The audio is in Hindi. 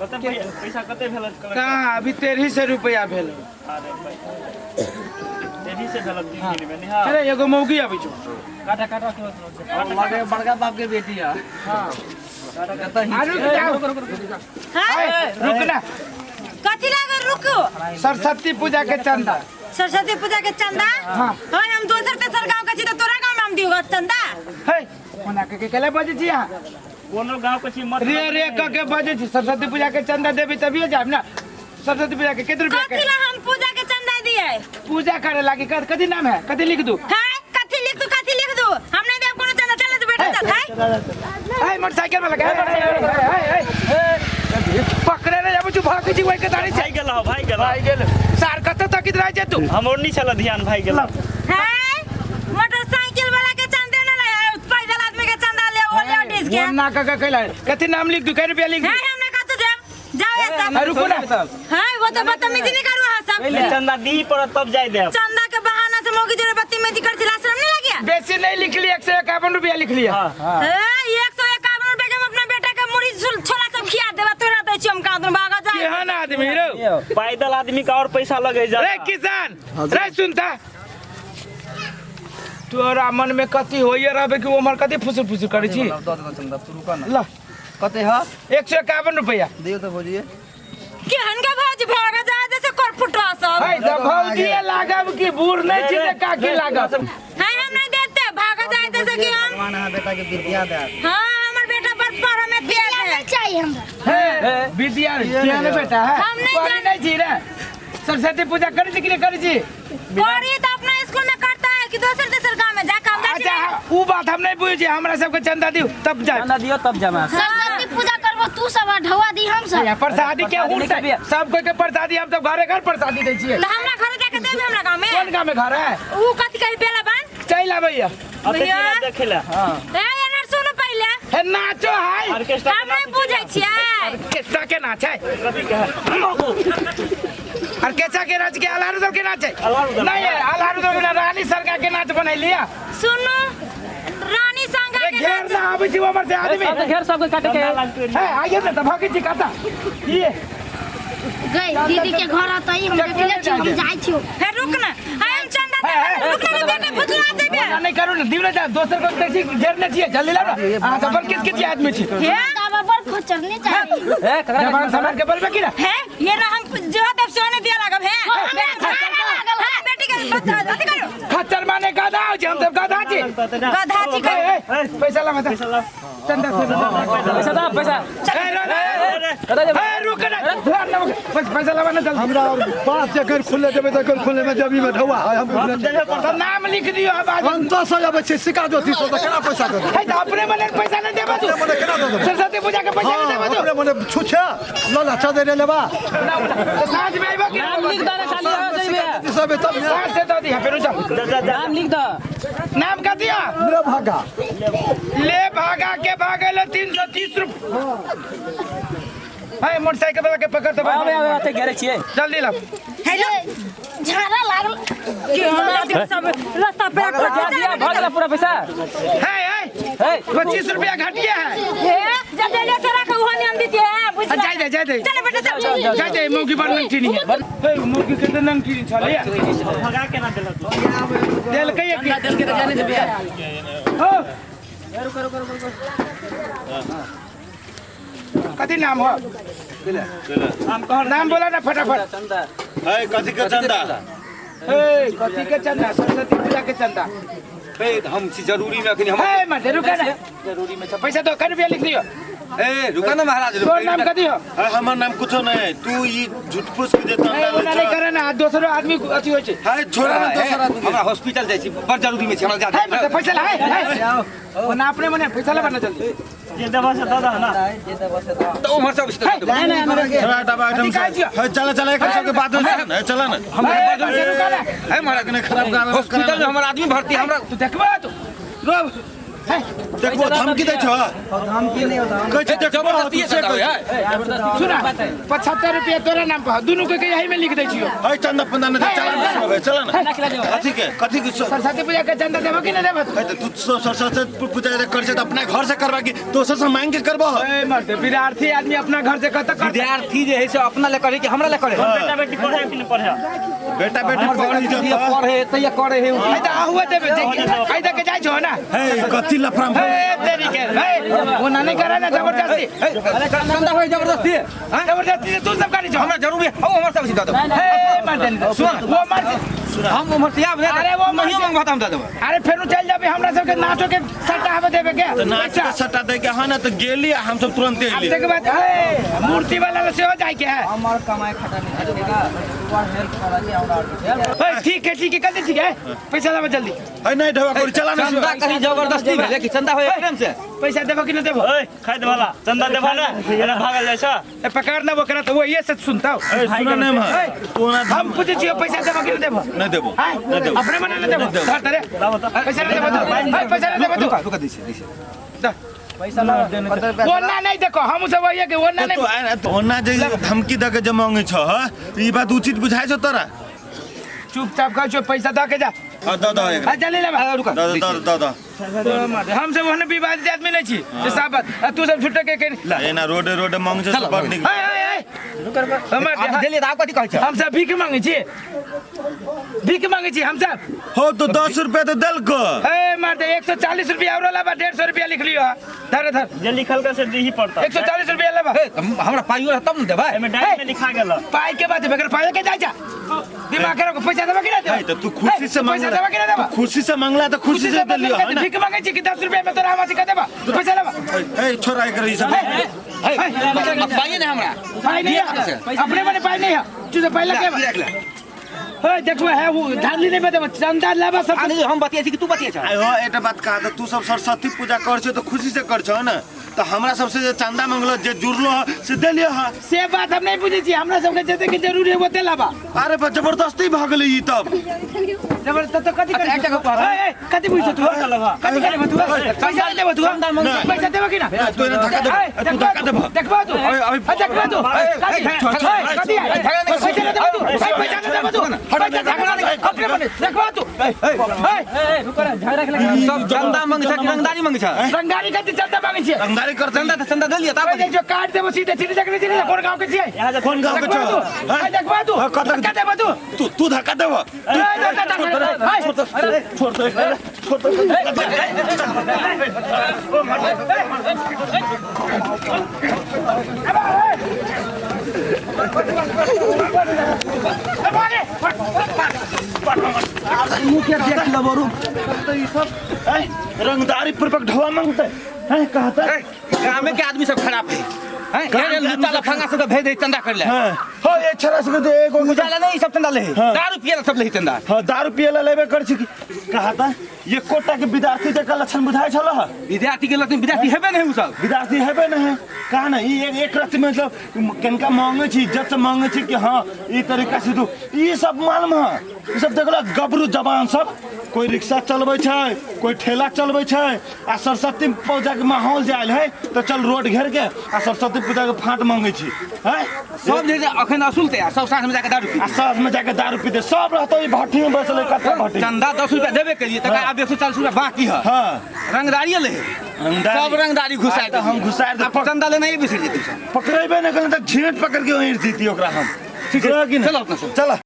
पैसा कते भेल कहाँ अभी 1300 रुपया भेल। अरे भाई 1300 भेल 3 दिन में निहा। अरे एगो मौगी आबै छौ काटा काटा लगे बड़का बाप के बेटी है। हां काटा रुक ना कथी लागल रुको। सरस्वती पूजा के चंदा। सरस्वती पूजा के चंदा हाँ हम दोसर तेसर गांव के छी त तोरा गांव में हम दियो चंदा। है ओना के केले बजे छी यहां कोनो गांव के छी मत रे के बजे छी सरस्वती पूजा के चंदा देबी तभी जाब ना। सरस्वती पूजा के कितना रुपया कथी ला हम पूजा के चंदा दिए। पूजा करे लागी कथी नाम है कथी लिख दू है कथी लिख दू हम नहीं देब कोनो चंदा। चले से बैठा चल है मोटरसाइकिल वाला पकड़े नहीं जाबू तू भाग छी वही के दाढ़ी भाई गेल भाई गेल सार कत तक रह जे तू हमर नहीं चला ध्यान भाई गेल है मोटरसाइकिल वाला के चंदे ना ले पैदल आदमी के चंदा ले ओ ले डिस के ना का कहला कथी नाम लिख दू कै रुपया लिख है हमने कत देब जाओ ऐसा रुको ना है वो तो बदतमीजी नहीं करू हां सब पहले चंदा दी पर तब जाय देब। चंदा के बहाना से मोगी जोरे बदतमीजी कर दिला शर्म नहीं लगे। बेसी नहीं लिख लिया 151 रुपया लिख लिया। हां ए 151 रुपए के हम अपना बेटा के मुड़ी छोला सब खिया देबा तोरा दै छी हम कादन भागा जाए। केहन आदमी रो पैदल आदमी का और पैसा लगे जा। रे किसान रे सुनता तोरा मन में कथी होइए रहबे कि उमर कथी फुसुर फुसुर करै छी। ल कते ह 151 रुपया दियो तो भौजी केहन के भौजी भागा जाए जैसे कर फुटवा सब है त भौजी लागब कि बूढ़ नहीं छी त काकी लागब है हम नहीं देते भागा जाए जैसे कि हम माना बेटा के विद्या दे। हां हमर बेटा पर पढ़े में तेज है चाहिए हमरा है विद्या केहन बेटा है हम नहीं पढ़ी नहीं छी रे सरस्वती पूजा करै छी कि नहीं करै छी। पढ़ी तो अपना स्कूल में करता है कि दूसरे दूसरे गांव में जाकर हम अच्छा ऊ बात हम नहीं बुझे हमरा सबके चंदा दियो तब जा चंदा दियो तब जमा। सरस्वती पूजा करबो तू सब ढवा दी हम सब प्रसादी के उल्टा सब कोई के प्रसादी हम सब घरे घर प्रसादी दै छियै। तो हमरा घर जाके देबे हमरा गांव में कौन गांव में घर है ऊ कथि कहि बेला बन चल आबैया भैया देखेला। हां ए एनर सुनो पहले है नाचो है ऑर्केस्ट्रा हम नहीं बुझै छियै ऑर्केस्ट्रा के नाच है कथी के ऑर्केस्ट्रा के नाच के अलारुदल के नाच है अलारुदल। नहीं है अलारुदल के रानी सरकार के नाच बनै लिया। सुनो रानी संगा रे घेर ना आबै छी हमर से आदमी घेर सब के काटे के है आइए ना त भागे छी काटा ये गई दीदी के घर आतई हम देख ले छी हम जाई छी। है रुक ना हम चंदा रुक ना बेटा भुतला देबे ना नहीं करू ना दिव ना जा दोसर को देखी घेर ना छी जल्दी ला हां तो पर किस आदमी छी हे दावा पर खचरने चाहिए ए जवान समाज के बोलबे की ना है ये ना हम जो तब सोने दिया लागब है बेटी के बता अथी करो खच्चर माने गाधा हो हम सब गाधा छी गधा छी पैसा ला मत चंदा से पैसा रुक ना पैसा ला ना जल्दी हमरा 5 एकड़ खुले देबे त खुले में जमीन में ढवा है हम तो नाम लिख दियो अब आज हम 10 आबे छै सिका जो 300 त केना पैसा दे है तो अपने मन पैसा नहीं देबा तू मने केना दे सरस्वती पूजा के पैसा नहीं देबा तू अपने मने छुछा ल ला चा दे लेबा तो साँझ में आइबा कि नाम लिख दे खाली हो जइबे सब तब साँझ से तो दी फिर चल नाम लिख दे नाम का दिया ले भागा ले भागा के भागल 330 रुपया है मोटरसाइकिल वाला के पकड़ तो आवे आवे आते घेरे छिए जल्दी ला हेलो झाड़ा लागल कि हमरा दिन सब रास्ता पे दिया भागला पूरा पैसा है है 25 रुपया घटिया है हे जब ले से रख वो हम देते हैं बुझ जाय दे चल बेटा चल जाय मौकी पर नंगटी नहीं है हे मौकी के तो नंगटी छले भगा के ना देलक देल के दिल के जाने दे बिया हो रुको कथी नाम हो नाम बोला ना फटाफट चंदा है कथी के चंदा हे कथी के चंदा सरस्वती पूजा के चंदा हम छी जरूरी में अखनी हम हे मत रुका ना जरूरी में पैसा तो कर रुपया लिख दियो ए रुका ना महाराज तोर नाम कथी हो है हमर नाम कुछो नहीं है तू ई झूठ फूस के चंदा नहीं ले नहीं करे ना दोसरो आदमी अथी होय छै है छोड़ ना दोसर आदमी हमरा हॉस्पिटल जाई छी बड़ जरूरी में छी हमरा है जा मत पैसा ला है ओना अपने मने पैसा ला बना जल्दी ये दवा से दादा ना तो उमर सब नहीं नहीं थोड़ा दबा आइटम है चला चला एक सब के बाद में है चला ना रुका ना है महाराज ने खराब काम हॉस्पिटल में हमर आदमी भर्ती हमरा तू देखबा तू रो देखो धमकी दे छ धमकी नहीं होता कह छ जबरदस्ती से है सुना 75 रुपया तोरा नाम पर दोनों के यही में लिख दे छियो है चंदा पंदा ने चला ना कथी के सरस्वती पूजा के चंदा देबो कि नहीं देबो है तो तू सरस्वती पूजा कर से अपना घर से करवा की दोसर से मांग के करबो ए मर्द विद्यार्थी आदमी अपना घर से कत विद्यार्थी जे है से अपना ले करे कि हमरा ले करे बेटा बेटी पढ़े पढ़े त या करे है आई त आहुआ देबे आई त के जाय छो ना है कथी लफराम ए तेरी के वो ना नहीं करे ना जबरदस्ती अरे चंदा होय जबरदस्ती हां जबरदस्ती से तू सब करी छो हमरा जरूरी है हमरा सब सीधा दो ए मर्द सुन वो मर्द हम उमर से आब अरे वो नहीं मांग हम दे देबो अरे फेर चल जाबे हमरा सब के नाचो के सट्टा हवे देबे के तो नाच के सट्टा दे के हां ना तो गेली हम सब तुरंत अब ले देख बात है मूर्ति वाला से हो जाए के है हमार कमाई खटा नहीं करेगा हेल्प करा के हमरा ओए ठीक है कल ठीक है पैसा लावा जल्दी है नहीं ढवा कोई चला ना चंदा कहीं जबरदस्ती भेले कि चंदा होय प्रेम से पैसा देबो कि नहीं देबो खाद वाला चंदा देबा ना एना भागल जाय छ ए पकड़ ना वो करा तो वो ये सच सुनता हो सुना नहीं मैं तू ना हम पूछे छियो पैसा देबो कि नहीं देबो नहीं देबो नहीं देबो अपने मन नहीं देबो धर तरे पैसा नहीं देबो पैसा नहीं देबो तू रुका दिसे पैसा ला वो ना नहीं देखो हम सब ये के वो ना तो नहीं तो ना जे धमकी दे के जे मांगे छ ई बात उचित बुझाय छ तोरा चुपचाप कह जो पैसा दे के जा दा आ चले ले रुका दा हम सब वहने विवादित आदमी नहीं छी जे साबत तू सब छुट्टे के एना रोडे मांगे छ सब निक आप देले आप कथि कहै छ हम सब भीख मांगे छी हम सब हो तो 10 रुपया तो दल को ए मर्द 140 रुपया और लाबा 150 रुपया लिख लियो धर जे लिखल का से दी पड़ता 140 रुपया लेबा हमरा पाइयो तब न देबा एमे डायरी में लिखा गेल पाई के बात बगर पाई के जा दिमाग करो को पैसा देबा कि नहीं है तो तू खुशी से मांग पैसा देबा कि नहीं देबा खुशी से मांगला तो खुशी से दे लियो है ना भीख मांगे छी कि 10 रुपया में तोरा हम का देबा पैसा लेबा ए छोरा कर ई सब पाइए ना हमरा पाई नहीं है अपने मने पाई नहीं है तू तो पहले के होय देखो है वो धारली नहीं बते चंदा लेबा सब अरे हम बतिया छी कि तू बतिया छ आय हो एटा बात कहा तो तू सब सरस्वती पूजा कर छ तो खुशी से कर छ ना तो हमरा सबसे जे चंदा मांगलो जे जुड़लो से दे लियो हां से बात हम नहीं बुझी छी हमरा सब के जते के जरूरी है वो दे लाबा अरे बा जबरदस्ती भागले ई तब जबरदस्त तो कथि करे ए कथि बुझ तू कथि करे तू पैसा देबो तू पैसा देबो कि ना तू एना धक्का दे तू धक्का दे देखबा तू देखबा तू कथि पैसा देबो तू पैसा देबो तू पैसा अपने मने देखबा तू रुको ना झगड़ा के सब चंदा मांगे छ कि रंगदारी मांगे छ रंगारी कथि चंदा मांगे छी रंगदारी कर चंदा त चंदा दे लिया ता पैसा जो काट देबो सीधे सीधे जगह नहीं कौन गांव के छी कौन गांव के छ देखबा तू कथि देबो तू तू धक्का देबो छोड़ दो मुखिया देख लो बरू तो ये सब रंगदारी पूर्वक ढवा मांगते हैं कहता गांव में के आदमी सब खराब है हैं लुटा लफंगा सब भेज दे चंदा कर ले हो ये छरा से दे एगो उजाला नहीं सब चंदा ले दारू पियला सब ले चंदा हां दारू पियला लेबे कर छी कहता ये कोटा के विद्यार्थी के लक्षण बुझाय छला विद्यार्थी के लक्षण विद्यार्थी हेबे नहीं उ सब विद्यार्थी हेबे नहीं कहा ना ये एक रत्ती में मतलब कनका मांगे छी इज्जत से मांगे छी कि हां ई तरीका से तू ये सब मालूम है ये सब देखला गबरू जवान सब कोई रिक्शा चलबै छै कोई ठेला चलबै छै आ सरस्वती पूजा के माहौल जायल है तो चल रोड घेर के आ सरस्वती पूजा के फाट मांगे छी हैं सब जे अखन असुलते सब साथ में जाके दारू पी आ साथ में जाके दारू पीते सब रहतो ई भट्टी में बैसल कत्ता भट्टी चंदा 10 रुपया देबे के लिए तका अब 140 रुपया बाकी है हां रंगदारी ले सब रंगदारी घुसाए तो हम घुसाए अब चंदा लेना ही बिसर जेतै पकड़ेबे न करन त घेट पकड़ के वहीं जीती ओकरा हम ठीक है कि नहीं चलो अपना चला